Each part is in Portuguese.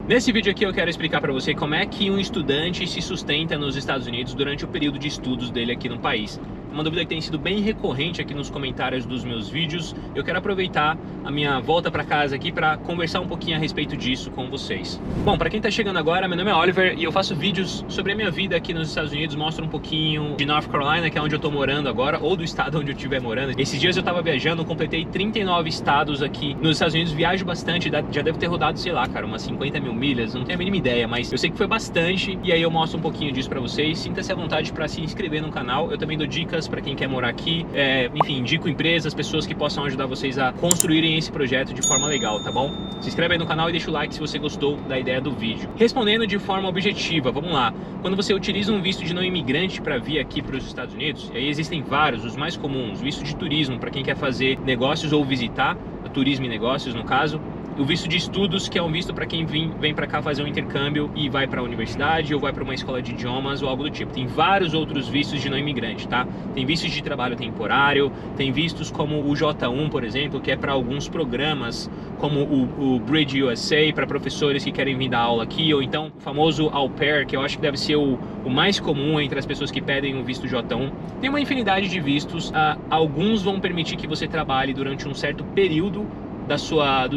Nesse vídeo aqui eu quero explicar para você como é que um estudante se sustenta nos Estados Unidos durante o período de estudos dele aqui no país. Uma dúvida que tem sido bem recorrente aqui nos comentários dos meus vídeos. Eu quero aproveitar a minha volta para casa aqui para conversar um pouquinho a respeito disso com vocês. Bom, para quem tá chegando agora, meu nome é Oliver e eu faço vídeos sobre a minha vida aqui nos Estados Unidos, mostro um pouquinho de North Carolina, que é onde eu tô morando agora, ou do estado onde eu estiver morando. Esses dias eu tava viajando, completei 39 estados aqui nos Estados Unidos, viajo bastante, já devo ter rodado, sei lá, cara, umas 50 mil milhas, não tenho a mínima ideia, mas eu sei que foi bastante e aí eu mostro um pouquinho disso pra vocês. Sinta-se à vontade para se inscrever no canal, eu também dou dicas para quem quer morar aqui, enfim, indico empresas, pessoas que possam ajudar vocês a construírem esse projeto de forma legal, tá bom? Se inscreve aí no canal e deixa o like se você gostou da ideia do vídeo. Respondendo de forma objetiva, vamos lá. Quando você utiliza um visto de não imigrante para vir aqui para os Estados Unidos, aí existem vários, os mais comuns, visto de turismo para quem quer fazer negócios ou visitar, turismo e negócios no caso. O visto de estudos, que é um visto para quem vem para cá fazer um intercâmbio e vai para a universidade ou vai para uma escola de idiomas ou algo do tipo. Tem vários outros vistos de não imigrante, tá? Tem vistos de trabalho temporário, tem vistos como o J1, por exemplo, que é para alguns programas, como o Bridge USA, para professores que querem vir dar aula aqui, ou então o famoso Au Pair, que eu acho que deve ser o mais comum entre as pessoas que pedem o visto J1. Tem uma infinidade de vistos, alguns vão permitir que você trabalhe durante um certo período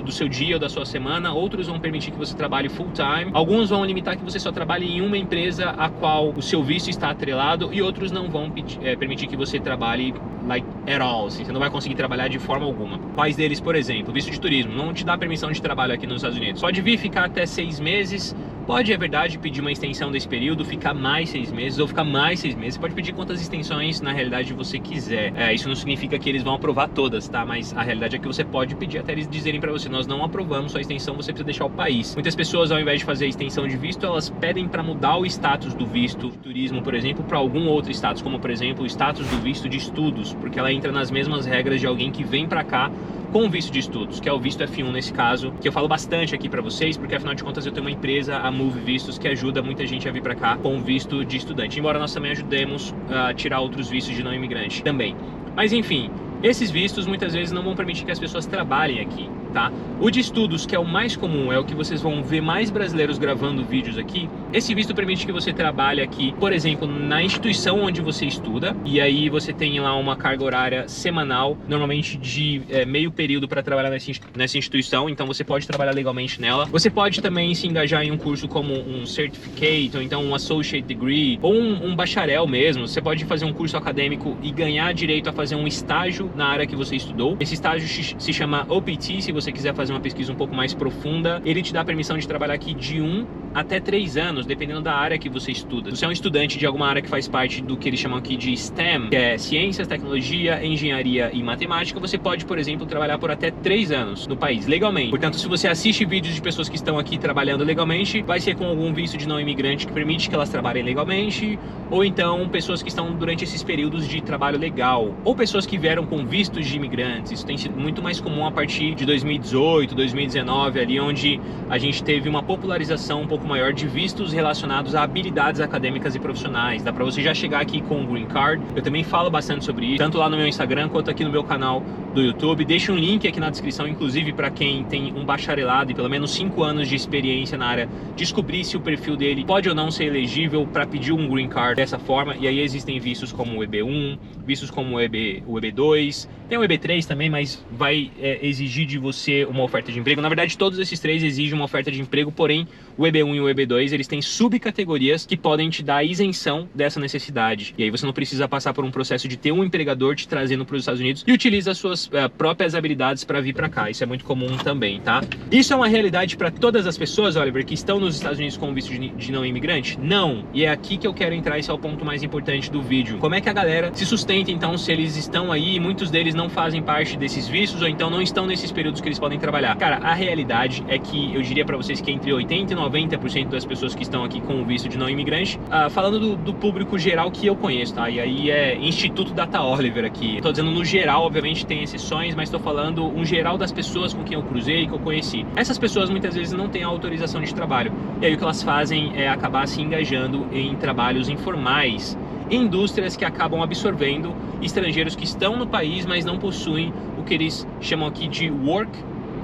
do seu dia ou da sua semana, outros vão permitir que você trabalhe full time, alguns vão limitar que você só trabalhe em uma empresa a qual o seu visto está atrelado e outros não vão permitir que você trabalhe like at all, assim, você não vai conseguir trabalhar de forma alguma. Quais deles, por exemplo, visto de turismo, não te dá permissão de trabalho aqui nos Estados Unidos. Pode vir ficar até 6 meses, pode, é verdade, pedir uma extensão desse período, ficar mais 6 meses ou ficar mais 6 meses. Você pode pedir quantas extensões na realidade você quiser. Isso não significa que eles vão aprovar todas, tá? Mas a realidade é que você pode pedir até eles dizerem pra você, nós não aprovamos sua extensão, você precisa deixar o país. Muitas pessoas, ao invés de fazer a extensão de visto, elas pedem para mudar o status do visto de turismo, por exemplo, para algum outro status, como por exemplo o status do visto de estudos, porque ela entra nas mesmas regras de alguém que vem para cá com o visto de estudos, que é o visto F1 nesse caso, que eu falo bastante aqui pra vocês, porque afinal de contas eu tenho uma empresa, a Move Vistos, que ajuda muita gente a vir pra cá com o visto de estudante, embora nós também ajudemos a tirar outros vistos de não imigrante também. Mas enfim, esses vistos muitas vezes não vão permitir que as pessoas trabalhem aqui, tá? O de estudos, que é o mais comum, é o que vocês vão ver mais brasileiros gravando vídeos aqui. Esse visto permite que você trabalhe aqui, por exemplo, na instituição onde você estuda, e aí você tem lá uma carga horária semanal, normalmente de meio período para trabalhar nessa instituição, então você pode trabalhar legalmente nela. Você pode também se engajar em um curso como um Certificate, ou então um Associate Degree, ou um bacharel mesmo. Você pode fazer um curso acadêmico e ganhar direito a fazer um estágio na área que você estudou. Esse estágio se chama OPT, se você quiser fazer uma pesquisa um pouco mais profunda. Ele te dá permissão de trabalhar aqui de 1 até 3 anos, dependendo da área que você estuda. Se você é um estudante de alguma área que faz parte do que eles chamam aqui de STEM, que é Ciências, Tecnologia, Engenharia e Matemática, você pode, por exemplo, trabalhar por até 3 anos no país, legalmente. Portanto, se você assiste vídeos de pessoas que estão aqui trabalhando legalmente, vai ser com algum visto de não imigrante que permite que elas trabalhem legalmente, ou então pessoas que estão durante esses períodos de trabalho legal, ou pessoas que vieram com vistos de imigrantes. Isso tem sido muito mais comum a partir de 2018, 2019, ali onde a gente teve uma popularização um pouco maior de vistos relacionados a habilidades acadêmicas e profissionais. Dá pra você já chegar aqui com o Green Card. Eu também falo bastante sobre isso, tanto lá no meu Instagram quanto aqui no meu canal do YouTube. Deixa um link aqui na descrição, inclusive para quem tem um bacharelado e pelo menos 5 anos de experiência na área, descobrir se o perfil dele pode ou não ser elegível para pedir um Green Card dessa forma. E aí existem vistos como o EB1, vistos como o EB2, tem o EB3 também, mas vai exigir de você uma oferta de emprego. Na verdade, todos esses três exigem uma oferta de emprego, porém o EB1 e o EB2, eles têm subcategorias que podem te dar isenção dessa necessidade. E aí você não precisa passar por um processo de ter um empregador te trazendo para os Estados Unidos e utiliza as suas próprias habilidades para vir para cá. Isso é muito comum também, tá? Isso é uma realidade para todas as pessoas, Oliver, que estão nos Estados Unidos com visto de não imigrante? Não. E é aqui que eu quero entrar, esse é o ponto mais importante do vídeo. Como é que a galera se sustenta, então, se eles estão aí e muitos deles não fazem parte desses vistos ou então não estão nesses períodos que eles podem trabalhar? Cara, a realidade é que eu diria para vocês que entre 80% e 90% das pessoas que estão aqui com o visto de não imigrante, falando do público geral que eu conheço, tá? E aí é Instituto Data Oliver aqui. Tô dizendo no geral, obviamente tem exceções, mas tô falando um geral das pessoas com quem eu cruzei, que eu conheci. Essas pessoas muitas vezes não têm autorização de trabalho. E aí o que elas fazem é acabar se engajando em trabalhos informais, em indústrias que acabam absorvendo estrangeiros que estão no país, mas não possuem o que eles chamam aqui de Work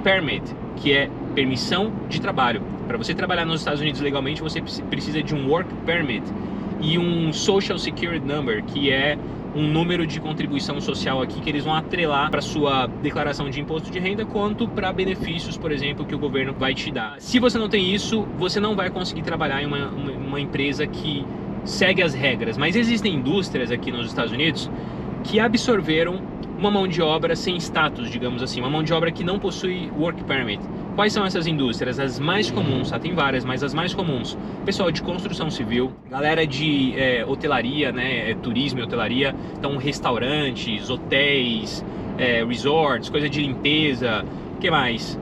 Permit, que é permissão de trabalho. Para você trabalhar nos Estados Unidos legalmente, você precisa de um Work Permit e um Social Security Number, que é um número de contribuição social aqui que eles vão atrelar para sua declaração de imposto de renda, quanto para benefícios, por exemplo, que o governo vai te dar. Se você não tem isso, você não vai conseguir trabalhar em uma empresa que segue as regras. Mas existem indústrias aqui nos Estados Unidos que absorveram uma mão de obra sem status, digamos assim, uma mão de obra que não possui Work Permit. Quais são essas indústrias? As mais comuns, tem várias, mas as mais comuns: pessoal de construção civil, galera de hotelaria, né, turismo e hotelaria, então restaurantes, hotéis, resorts, coisa de limpeza, o que mais?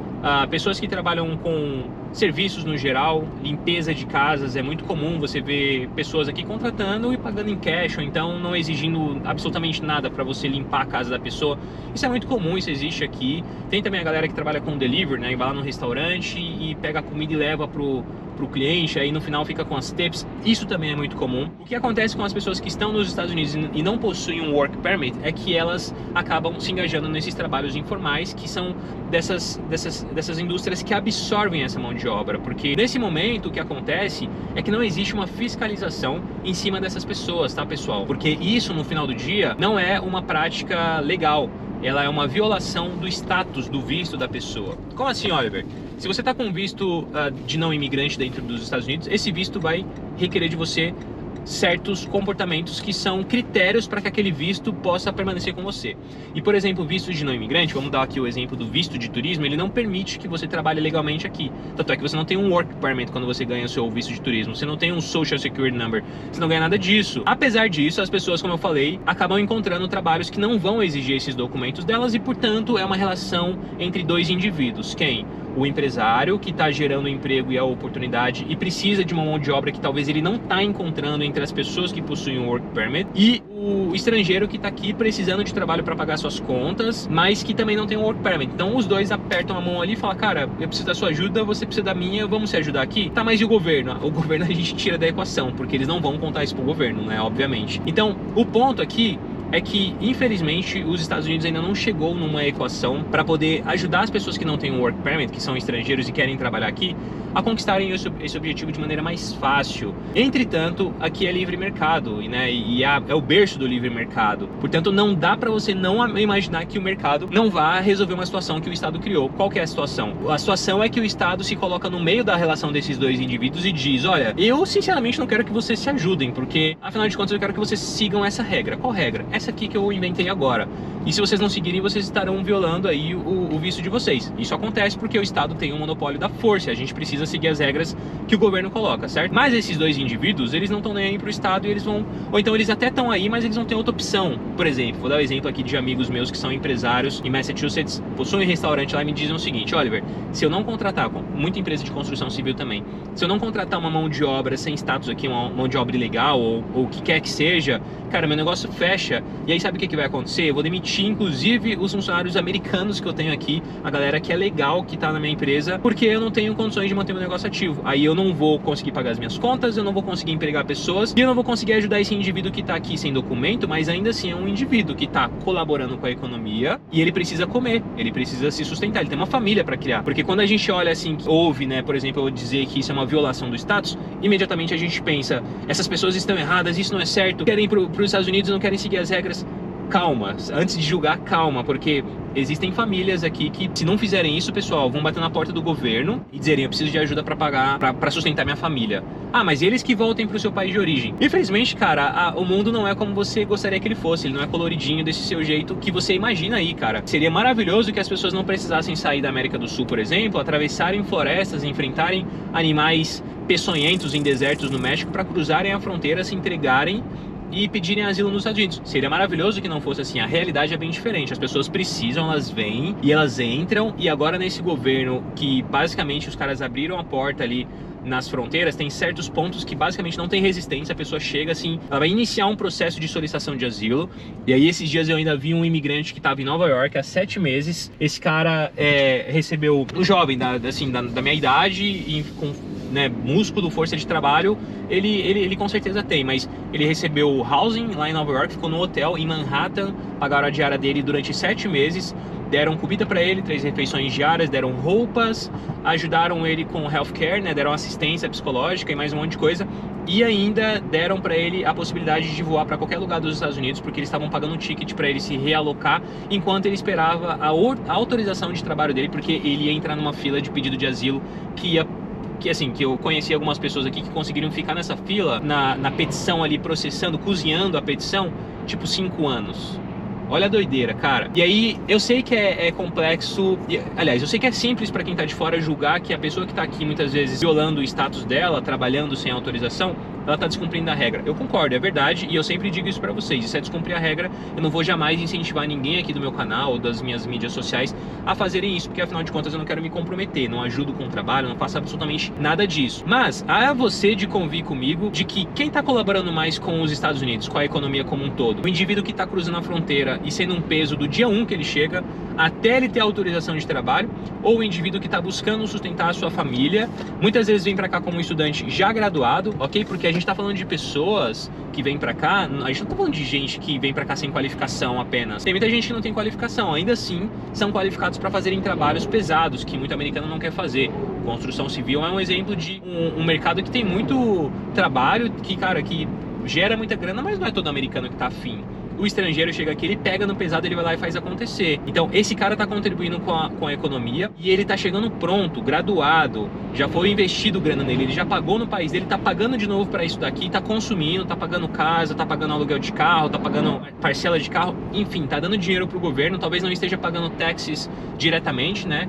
Pessoas que trabalham com serviços no geral, limpeza de casas. É muito comum você ver pessoas aqui contratando e pagando em cash, ou então não exigindo absolutamente nada para você limpar a casa da pessoa. Isso é muito comum, isso existe aqui. Tem também a galera que trabalha com delivery, né, e vai lá no restaurante e pega a comida e leva pro cliente, aí no final fica com as tips. Isso também é muito comum. O que acontece com as pessoas que estão nos Estados Unidos e não possuem um Work Permit é que elas acabam se engajando nesses trabalhos informais, que são dessas indústrias que absorvem essa mão de obra, porque nesse momento o que acontece é que não existe uma fiscalização em cima dessas pessoas, tá, pessoal? Porque isso, no final do dia, não é uma prática legal. Ela é uma violação do status do visto da pessoa. Como assim, Oliver? Se você está com visto de não imigrante dentro dos Estados Unidos, esse visto vai requerer de você certos comportamentos que são critérios para que aquele visto possa permanecer com você. E, por exemplo, visto de não imigrante, vamos dar aqui o exemplo do visto de turismo, ele não permite que você trabalhe legalmente aqui. Tanto é que você não tem um Work Permit quando você ganha o seu visto de turismo, você não tem um Social Security Number, você não ganha nada disso. Apesar disso, as pessoas, como eu falei, acabam encontrando trabalhos que não vão exigir esses documentos delas e, portanto, é uma relação entre dois indivíduos. Quem? O empresário, que está gerando emprego e a oportunidade e precisa de uma mão de obra que talvez ele não está encontrando entre as pessoas que possuem um Work Permit, e o estrangeiro que está aqui precisando de trabalho para pagar suas contas, mas que também não tem um Work Permit. Então os dois apertam a mão ali e falam: cara, eu preciso da sua ajuda, você precisa da minha, vamos se ajudar aqui? Tá, mas e o governo? O governo a gente tira da equação, porque eles não vão contar isso pro governo, né, obviamente. Então o ponto aqui é que, infelizmente, os Estados Unidos ainda não chegou numa equação para poder ajudar as pessoas que não têm um Work Permit, que são estrangeiros e querem trabalhar aqui, a conquistarem esse objetivo de maneira mais fácil. Entretanto, aqui é livre mercado, né, é o berço do livre mercado. Portanto, não dá para você não imaginar que o mercado não vá resolver uma situação que o Estado criou. Qual que é a situação? A situação é que o Estado se coloca no meio da relação desses dois indivíduos e diz: olha, eu sinceramente não quero que vocês se ajudem, porque afinal de contas eu quero que vocês sigam essa regra. Qual regra? Essa aqui que eu inventei agora. E se vocês não seguirem, vocês estarão violando aí o visto de vocês. Isso acontece porque o Estado tem um monopólio da força, a gente precisa seguir as regras que o governo coloca, certo? Mas esses dois indivíduos, eles não estão nem aí pro Estado e eles vão... Ou então eles até estão aí, mas eles não têm outra opção. Por exemplo, vou dar um exemplo aqui de amigos meus que são empresários em Massachusetts, possuem um restaurante lá e me dizem o seguinte: Oliver, se eu não contratar, muita empresa de construção civil também, se eu não contratar uma mão de obra sem status aqui, uma mão de obra ilegal ou o que quer que seja, cara, meu negócio fecha. E aí sabe o que vai acontecer? Eu vou demitir inclusive os funcionários americanos que eu tenho aqui, a galera que é legal, que tá na minha empresa, porque eu não tenho condições de manter meu negócio ativo. Aí eu não vou conseguir pagar as minhas contas, eu não vou conseguir empregar pessoas e eu não vou conseguir ajudar esse indivíduo que tá aqui sem documento, mas ainda assim é um indivíduo que tá colaborando com a economia e ele precisa comer, ele precisa se sustentar, ele tem uma família para criar. Porque quando a gente olha assim, ouve, né, por exemplo, eu dizer que isso é uma violação do status, imediatamente a gente pensa: essas pessoas estão erradas, isso não é certo, querem ir pros Estados Unidos, não querem seguir as regras. Calma, antes de julgar, calma, porque existem famílias aqui que, se não fizerem isso, pessoal, vão bater na porta do governo e dizerem: eu preciso de ajuda para pagar, para sustentar minha família. Ah, mas eles que voltem pro seu país de origem. Infelizmente, cara, o mundo não é como você gostaria que ele fosse, ele não é coloridinho desse seu jeito que você imagina aí, cara. Seria maravilhoso que as pessoas não precisassem sair da América do Sul, por exemplo, atravessarem florestas, enfrentarem animais peçonhentos em desertos no México para cruzarem a fronteira, se entregarem e pedirem asilo nos Estados Unidos. Seria maravilhoso que não fosse assim. A realidade é bem diferente. As pessoas precisam, elas vêm e elas entram. E agora nesse governo que basicamente os caras abriram a porta ali nas fronteiras, tem certos pontos que basicamente não tem resistência. A pessoa chega assim, ela vai iniciar um processo de solicitação de asilo. E aí esses dias eu ainda vi um imigrante que estava em Nova York há 7 meses. Esse cara recebeu um jovem da minha idade e com, né, músculo, força de trabalho, ele com certeza tem, mas ele recebeu housing lá em Nova York, ficou no hotel em Manhattan, pagaram a diária dele durante 7 meses, deram comida para ele, 3 refeições diárias, deram roupas, ajudaram ele com healthcare, né, deram assistência psicológica e mais um monte de coisa, e ainda deram para ele a possibilidade de voar para qualquer lugar dos Estados Unidos, porque eles estavam pagando um ticket para ele se realocar enquanto ele esperava a autorização de trabalho dele, porque ele ia entrar numa fila de pedido de asilo que eu conheci algumas pessoas aqui que conseguiram ficar nessa fila, na petição ali, processando, cozinhando a petição, tipo 5 anos. Olha a doideira, cara. E aí, eu sei que é complexo, aliás, eu sei que é simples pra quem tá de fora julgar que a pessoa que tá aqui muitas vezes violando o status dela, trabalhando sem autorização, ela tá descumprindo a regra. Eu concordo, é verdade, e eu sempre digo isso pra vocês. Isso é descumprir a regra. Eu não vou jamais incentivar ninguém aqui do meu canal ou das minhas mídias sociais a fazerem isso, porque afinal de contas eu não quero me comprometer, não ajudo com o trabalho, não faço absolutamente nada disso. Mas, a você de convir comigo de que quem tá colaborando mais com os Estados Unidos, com a economia como um todo, o indivíduo que tá cruzando a fronteira e sendo um peso do dia 1 que ele chega até ele ter autorização de trabalho, ou o indivíduo que está buscando sustentar a sua família, muitas vezes vem para cá como um estudante já graduado, ok? Porque a gente está falando de pessoas que vêm para cá, a gente não está falando de gente que vem para cá sem qualificação apenas. Tem muita gente que não tem qualificação, ainda assim são qualificados para fazerem trabalhos pesados que muito americano não quer fazer. Construção civil é um exemplo de um mercado que tem muito trabalho, que gera muita grana, mas não é todo americano que está afim. O estrangeiro chega aqui, ele pega no pesado, ele vai lá e faz acontecer. Então, esse cara tá contribuindo com a economia e ele tá chegando pronto, graduado, já foi investido grana nele, ele já pagou no país dele, tá pagando de novo para isso daqui, tá consumindo, tá pagando casa, tá pagando aluguel de carro, tá pagando parcela de carro, enfim, tá dando dinheiro pro governo, talvez não esteja pagando taxes diretamente, né,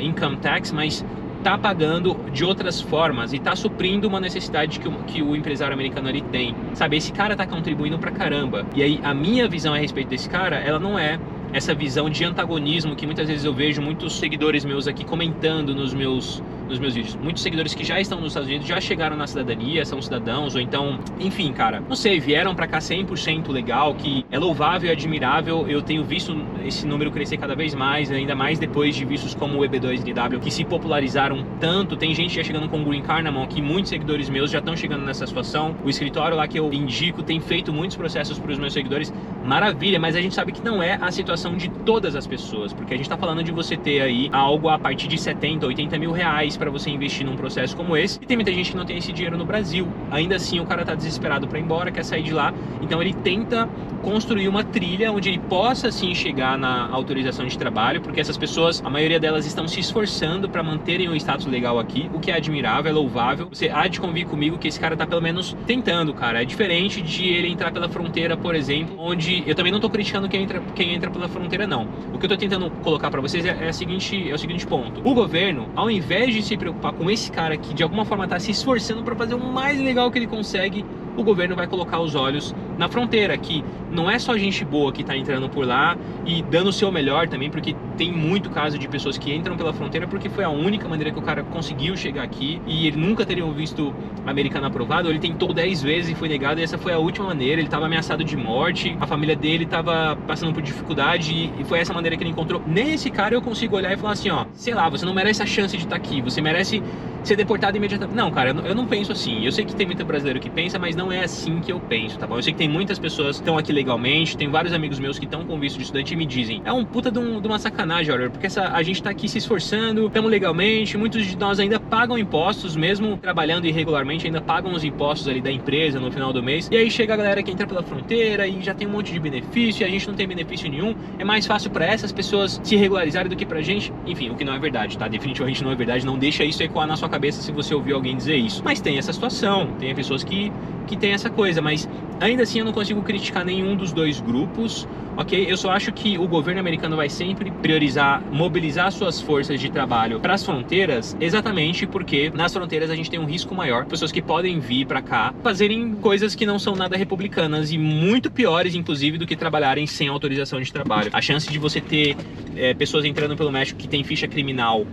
income tax, mas tá pagando de outras formas e tá suprindo uma necessidade que o empresário americano ali tem. Sabe, esse cara tá contribuindo pra caramba. E aí, a minha visão a respeito desse cara, ela não é essa visão de antagonismo que muitas vezes eu vejo muitos seguidores meus aqui comentando nos meus vídeos. Muitos seguidores que já estão nos Estados Unidos, já chegaram na cidadania, são cidadãos, ou então, enfim, cara, não sei, vieram pra cá 100% legal, que é louvável e admirável. Eu tenho visto esse número crescer cada vez mais, ainda mais depois de vistos como o EB2NW, que se popularizaram tanto. Tem gente já chegando com Green Card na mão, que muitos seguidores meus já estão chegando nessa situação. O escritório lá que eu indico tem feito muitos processos para os meus seguidores, maravilha, mas a gente sabe que não é a situação de todas as pessoas, porque a gente tá falando de você ter aí algo a partir de 70, 80 mil reais para você investir num processo como esse, e tem muita gente que não tem esse dinheiro no Brasil. Ainda assim, o cara tá desesperado para ir embora, quer sair de lá, então ele tenta construir uma trilha onde ele possa sim chegar na autorização de trabalho, porque essas pessoas, a maioria delas estão se esforçando para manterem o status legal aqui, o que é admirável, é louvável. Você há de convir comigo que esse cara tá pelo menos tentando, cara. É diferente de ele entrar pela fronteira, por exemplo, onde eu também não tô criticando quem entra pela fronteira, não. O que eu tô tentando colocar para vocês é o seguinte ponto. O governo, ao invés de se preocupar com esse cara que de alguma forma tá se esforçando para fazer o mais legal que ele consegue, o governo vai colocar os olhos na fronteira, que não é só gente boa que tá entrando por lá e dando o seu melhor também, porque tem muito caso de pessoas que entram pela fronteira porque foi a única maneira que o cara conseguiu chegar aqui e ele nunca teria um visto americano aprovado, ele tentou 10 vezes e foi negado, e essa foi a última maneira. Ele tava ameaçado de morte, a família dele tava passando por dificuldade e foi essa maneira que ele encontrou. Nesse cara eu consigo olhar e falar assim, ó, sei lá, você não merece a chance de estar aqui, você merece ser deportado imediatamente. Não, cara, eu não penso assim. Eu sei que tem muito brasileiro que pensa, mas não é assim que eu penso, tá bom? Eu sei que tem muitas pessoas que estão aqui legalmente, tem vários amigos meus que estão com visto de estudante e me dizem, é um puta de uma sacanagem, Oliver, porque a gente tá aqui se esforçando, estamos legalmente, muitos de nós ainda pagam impostos, mesmo trabalhando irregularmente, ainda pagam os impostos ali da empresa no final do mês, e aí chega a galera que entra pela fronteira e já tem um monte de benefício, e a gente não tem benefício nenhum. É mais fácil pra essas pessoas se regularizarem do que pra gente. Enfim, o que não é verdade, tá? Definitivamente não é verdade, não deixa isso ecoar na sua cabeça se você ouvir alguém dizer isso. Mas tem essa situação, tem pessoas que tem essa coisa, mas ainda assim eu não consigo criticar nenhum dos dois grupos, ok? Eu só acho que o governo americano vai sempre priorizar, mobilizar suas forças de trabalho para as fronteiras, exatamente porque nas fronteiras a gente tem um risco maior, pessoas que podem vir para cá fazerem coisas que não são nada republicanas e muito piores, inclusive, do que trabalharem sem autorização de trabalho. A chance de você ter pessoas entrando pelo México que tem ficha criminal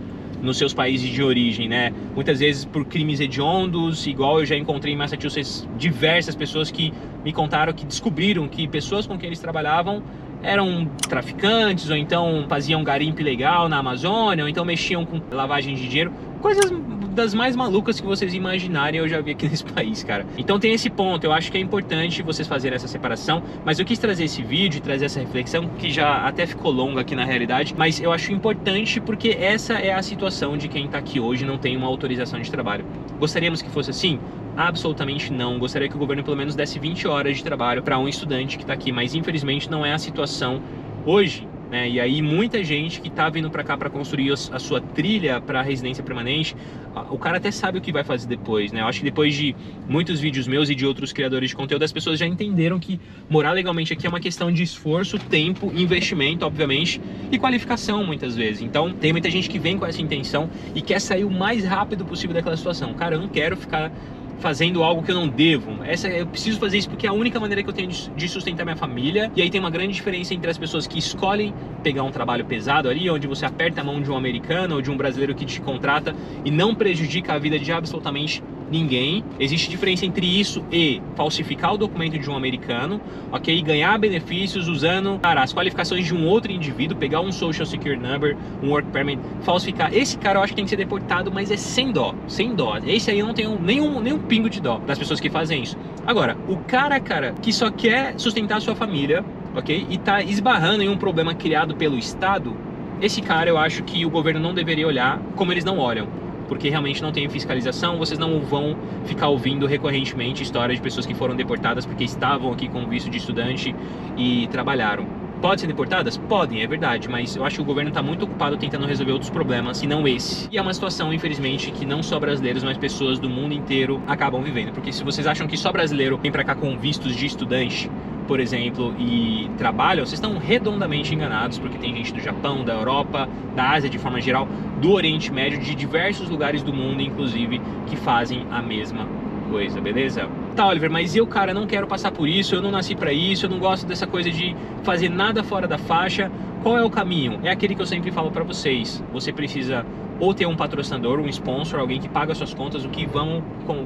nos seus países de origem, né? Muitas vezes por crimes hediondos, igual eu já encontrei em Massachusetts diversas pessoas que me contaram que descobriram que pessoas com quem eles trabalhavam eram traficantes, ou então faziam garimpo ilegal na Amazônia, ou então mexiam com lavagem de dinheiro, coisas das mais malucas que vocês imaginarem eu já vi aqui nesse país, cara. Então tem esse ponto, eu acho que é importante vocês fazerem essa separação, mas eu quis trazer esse vídeo e trazer essa reflexão, que já até ficou longa aqui na realidade, mas eu acho importante porque essa é a situação de quem tá aqui hoje e não tem uma autorização de trabalho. Gostaríamos que fosse assim? Absolutamente não. Gostaria que o governo pelo menos desse 20 horas de trabalho para um estudante que está aqui, mas infelizmente não é a situação hoje, né? E aí muita gente que tá vindo para cá para construir a sua trilha para residência permanente, o cara até sabe o que vai fazer depois, né? Eu acho que depois de muitos vídeos meus e de outros criadores de conteúdo, as pessoas já entenderam que morar legalmente aqui é uma questão de esforço, tempo, investimento, obviamente, e qualificação muitas vezes. Então tem muita gente que vem com essa intenção e quer sair o mais rápido possível daquela situação. Cara, eu não quero ficar fazendo algo que eu não devo. Eu preciso fazer isso porque é a única maneira que eu tenho de sustentar minha família. E aí tem uma grande diferença entre as pessoas que escolhem pegar um trabalho pesado ali, onde você aperta a mão de um americano ou de um brasileiro que te contrata e não prejudica a vida de absolutamente ninguém. Existe diferença entre isso e falsificar o documento de um americano, ok? Ganhar benefícios usando, cara, as qualificações de um outro indivíduo, pegar um Social Security Number, um Work Permit, falsificar. Esse cara eu acho que tem que ser deportado, mas é sem dó, sem dó. Esse aí eu não tenho nenhum pingo de dó das pessoas que fazem isso. Agora, o cara, que só quer sustentar a sua família, ok? E tá esbarrando em um problema criado pelo Estado, esse cara eu acho que o governo não deveria olhar como eles não olham, porque realmente não tem fiscalização. Vocês não vão ficar ouvindo recorrentemente histórias de pessoas que foram deportadas porque estavam aqui com visto de estudante e trabalharam. Podem ser deportadas? Podem, é verdade, mas eu acho que o governo está muito ocupado tentando resolver outros problemas e não esse. E é uma situação, infelizmente, que não só brasileiros, mas pessoas do mundo inteiro acabam vivendo. Porque se vocês acham que só brasileiro vem para cá com vistos de estudante, por exemplo, e trabalham, vocês estão redondamente enganados, porque tem gente do Japão, da Europa, da Ásia de forma geral, do Oriente Médio, de diversos lugares do mundo, inclusive, que fazem a mesma coisa, beleza? Tá, Oliver, mas eu, cara, não quero passar por isso, eu não nasci pra isso, eu não gosto dessa coisa de fazer nada fora da faixa. Qual é o caminho? É aquele que eu sempre falo pra vocês. Você precisa ou ter um patrocinador, um sponsor, alguém que paga suas contas, o que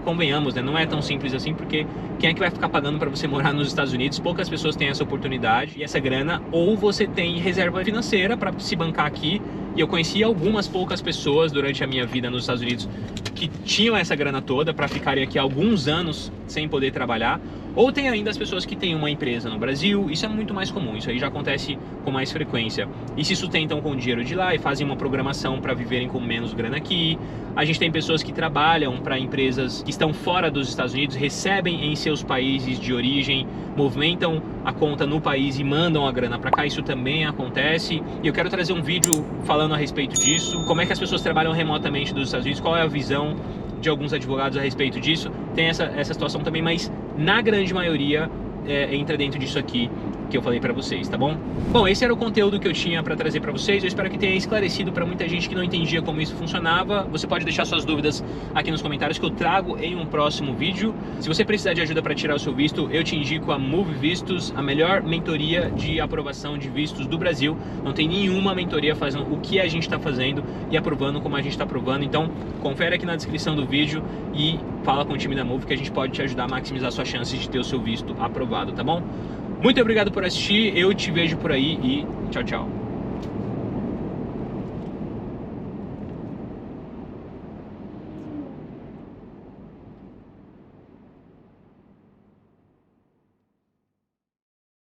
convenhamos, né? Não é tão simples assim, porque quem é que vai ficar pagando para você morar nos Estados Unidos? Poucas pessoas têm essa oportunidade e essa grana, ou você tem reserva financeira para se bancar aqui. E eu conheci algumas poucas pessoas durante a minha vida nos Estados Unidos que tinham essa grana toda para ficarem aqui alguns anos sem poder trabalhar. Ou tem ainda as pessoas que têm uma empresa no Brasil, isso é muito mais comum, isso aí já acontece com mais frequência. E se sustentam com o dinheiro de lá e fazem uma programação para viverem com menos grana aqui. A gente tem pessoas que trabalham para empresas que estão fora dos Estados Unidos, recebem em seus países de origem, movimentam a conta no país e mandam a grana para cá, isso também acontece. E eu quero trazer um vídeo falando a respeito disso, como é que as pessoas trabalham remotamente dos Estados Unidos, qual é a visão de alguns advogados a respeito disso. Tem essa situação também, mas na grande maioria entra dentro disso aqui que eu falei pra vocês, tá bom? Bom, esse era o conteúdo que eu tinha pra trazer pra vocês. Eu espero que tenha esclarecido pra muita gente que não entendia como isso funcionava. Você pode deixar suas dúvidas aqui nos comentários que eu trago em um próximo vídeo. Se você precisar de ajuda pra tirar o seu visto, eu te indico a Move Vistos, a melhor mentoria de aprovação de vistos do Brasil. Não tem nenhuma mentoria fazendo o que a gente tá fazendo e aprovando como a gente tá aprovando. Então, confere aqui na descrição do vídeo e fala com o time da Move que a gente pode te ajudar a maximizar suas chances de ter o seu visto aprovado, tá bom? Muito obrigado por assistir, eu te vejo por aí e tchau, tchau.